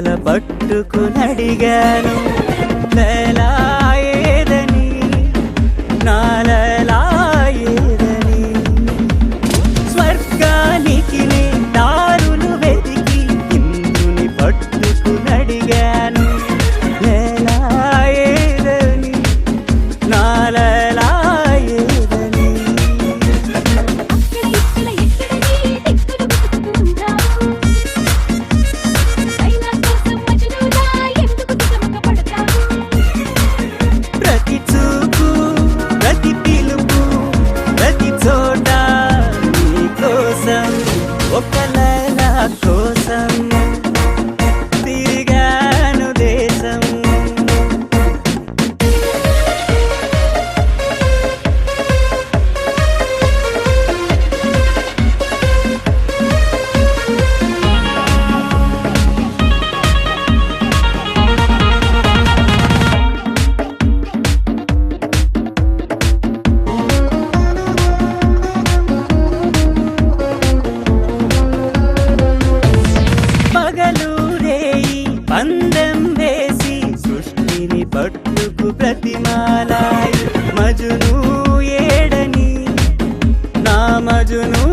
తల పట్టుకునడిగాను లైలా ఏదని నా లైలా ఏదని స్వర్గానికి నే దారులు వెతికి ఇందుని పట్టుకునడిగాను లైలా ఏదని నా లైలా ఏదని ప్రతి చూపు ప్రతి పిలుపు ప్రతి చోట నీ కోసం ఒక లైలా కోసం తిరిగాను దేశం పగలు రేయి పందెం వేసి సృష్టిని పట్టుకు ప్రతిమాలాయి మజును ఏడని నా మజును